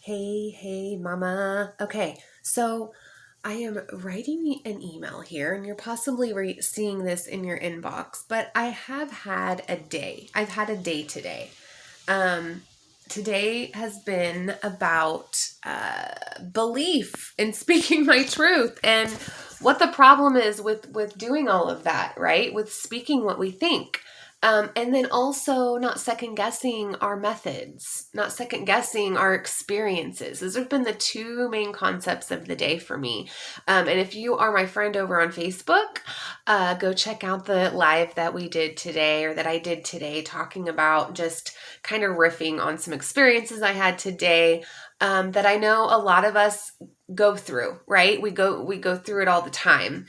Hey, mama. Okay, so I am writing an email here, and you're possibly seeing this in your inbox, but I have had a day. I've had a day today. Um, Today has been about belief in speaking my truth and what the problem is with doing all of that, right? With speaking what we think. And then also not second guessing our methods, not second guessing our experiences. Those have been the two main concepts of the day for me. And if you are my friend over on Facebook, go check out the live that we did today, or that I did today, talking about just kind of riffing on some experiences I had today, that I know a lot of us go through, right? We go through it all the time.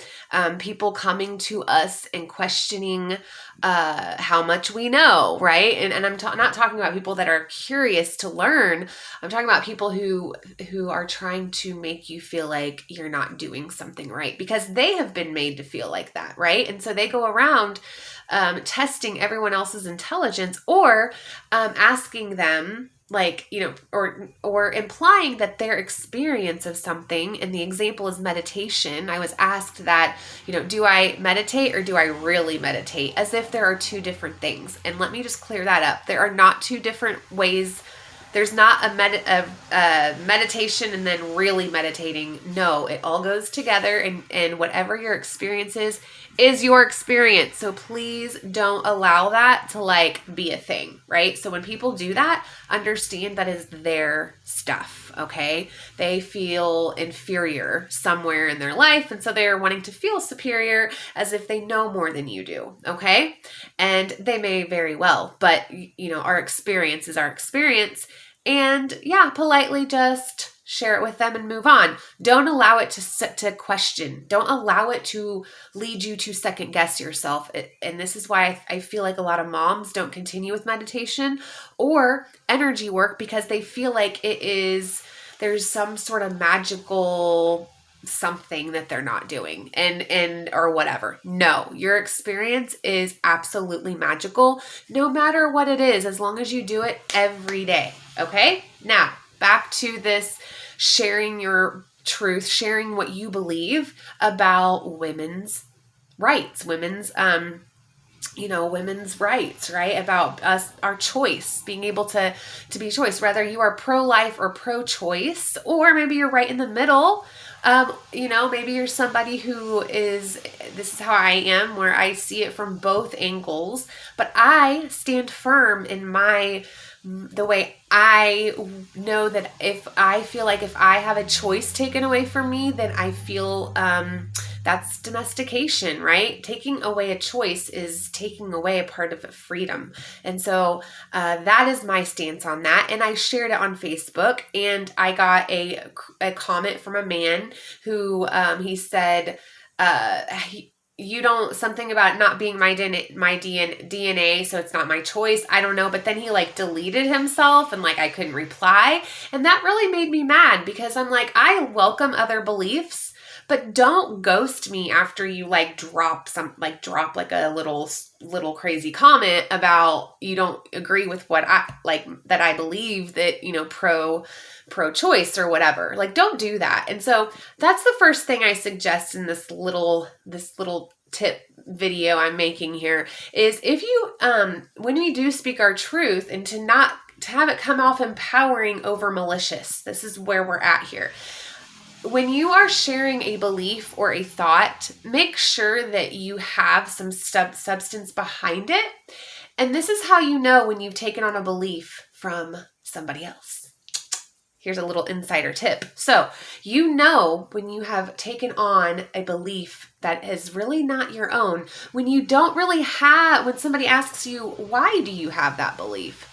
People coming to us and questioning how much we know, right? And I'm not talking about people that are curious to learn. I'm talking about people who are trying to make you feel like you're not doing something right, because they have been made to feel like that, right? And so they go around testing everyone else's intelligence, or asking them, like, or implying that their experience of something, and the example is meditation. I was asked that, do I meditate or do I really meditate? As if there are two different things. And let me just clear that up. There are not two different ways. There's not a meditation and then really meditating. No, it all goes together, and whatever your experience is your experience. So please don't allow that to be a thing, right? So when people do that, understand that is their stuff, okay? They feel inferior somewhere in their life, and so they're wanting to feel superior as if they know more than you do, okay? And they may very well, but our experience is our experience. And politely just share it with them and move on. Don't allow it to question. Don't allow it to lead you to second guess yourself. And this is why I feel like a lot of moms don't continue with meditation or energy work, because they feel like there's some sort of magical something that they're not doing and or whatever. No, your experience is absolutely magical, no matter what it is, as long as you do it every day. Okay? Now, back to this sharing your truth, sharing what you believe about women's rights, women's rights, right? About us, our choice, being able to be choice, whether you are pro-life or pro-choice, or maybe you're right in the middle. Maybe you're somebody who this is how I am, where I see it from both angles, but I stand firm in the way I know that if I feel like if I have a choice taken away from me, then I feel, that's domestication, right? Taking away a choice is taking away a part of freedom. And so that is my stance on that. And I shared it on Facebook, and I got a comment from a man who he said, something about not being my DNA, so it's not my choice. I don't know. But then he deleted himself, and I couldn't reply. And that really made me mad, because I'm like, I welcome other beliefs, but don't ghost me after you drop a little crazy comment about you don't agree with what that I believe that, pro-choice or whatever. Don't do that. And so that's the first thing I suggest in this little tip video I'm making here, is if you, when we do speak our truth, and to have it come off empowering over malicious. This is where we're at here. When you are sharing a belief or a thought, make sure that you have some substance behind it. And this is how you know when you've taken on a belief from somebody else. Here's a little insider tip. So, when you have taken on a belief that is really not your own, when you don't really when somebody asks you, why do you have that belief?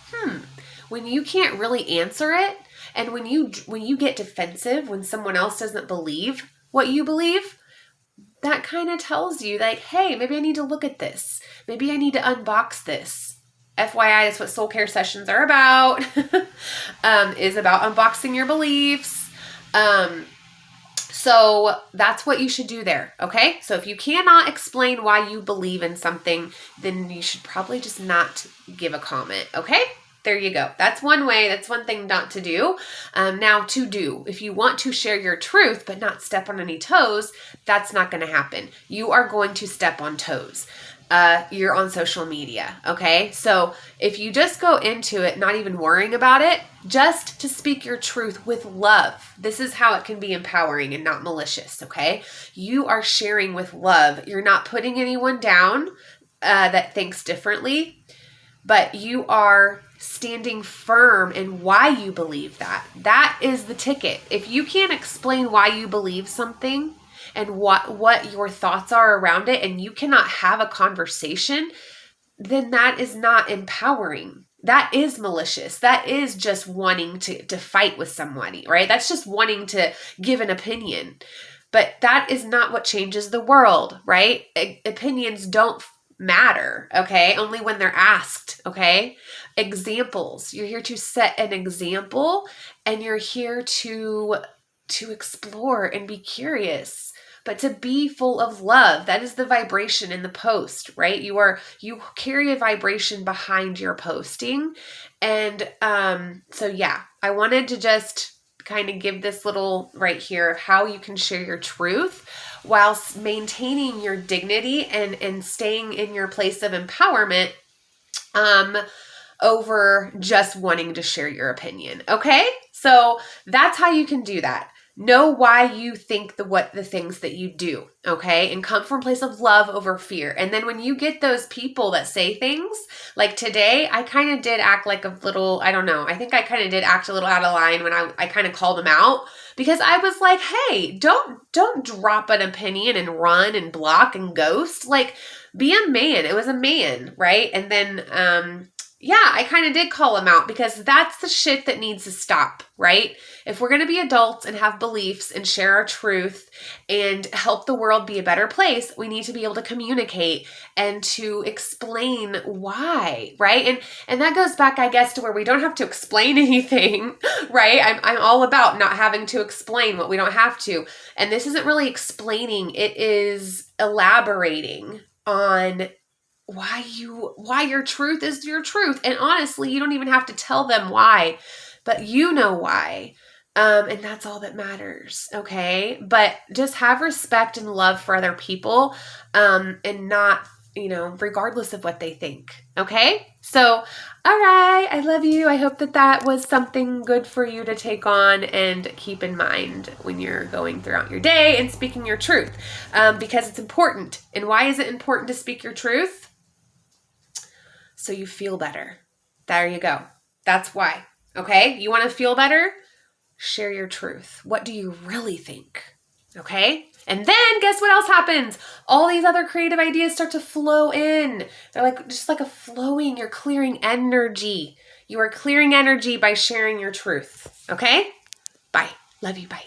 When you can't really answer it, and when you get defensive when someone else doesn't believe what you believe, that kind of tells you hey, maybe I need to look at this. Maybe I need to unbox this. FYI, that's what soul care sessions are about, is about unboxing your beliefs. So that's what you should do there, okay? So if you cannot explain why you believe in something, then you should probably just not give a comment, okay? There you go. That's one way. That's one thing not to do. Now to do, if you want to share your truth, but not step on any toes, that's not going to happen. You are going to step on toes. You're on social media. Okay. So if you just go into it, not even worrying about it, just to speak your truth with love, this is how it can be empowering and not malicious. Okay. You are sharing with love. You're not putting anyone down that thinks differently, but you are standing firm in why you believe that. That is the ticket. If you can't explain why you believe something and what your thoughts are around it, and you cannot have a conversation, then that is not empowering. That is malicious. That is just wanting to fight with somebody, right? That's just wanting to give an opinion. But that is not what changes the world, right? Opinions don't matter, okay? Only when they're asked, okay? Examples. You're here to set an example, and you're here to explore and be curious, but to be full of love. That is the vibration in the post, right? You carry a vibration behind your posting. And so yeah, I wanted to just kind of give this little right here of how you can share your truth while maintaining your dignity and staying in your place of empowerment over just wanting to share your opinion. Okay? So that's how you can do that. Know why you think the things that you do, okay? And come from a place of love over fear. And then when you get those people that say things, like today, I kind of did act like a little, I don't know, I think I kind of did act a little out of line when I kind of called them out, because I was like, hey, don't drop an opinion and run and block and ghost. Like, be a man. It was a man, right? And then, yeah, I kind of did call him out, because that's the shit that needs to stop, right? If we're going to be adults and have beliefs and share our truth and help the world be a better place, we need to be able to communicate and to explain why, right? And that goes back, I guess, to where we don't have to explain anything, right? I'm all about not having to explain what we don't have to. And this isn't really explaining, it is elaborating on why your truth is your truth. And honestly, you don't even have to tell them why, but you know why. And that's all that matters. Okay. But just have respect and love for other people, and not, regardless of what they think. Okay. So, all right. I love you. I hope that was something good for you to take on and keep in mind when you're going throughout your day and speaking your truth, because it's important. And why is it important to speak your truth? So you feel better. There you go. That's why. Okay? You want to feel better? Share your truth. What do you really think? Okay? And then guess what else happens? All these other creative ideas start to flow in. They're just like a flowing, you're clearing energy. You are clearing energy by sharing your truth. Okay? Bye. Love you. Bye.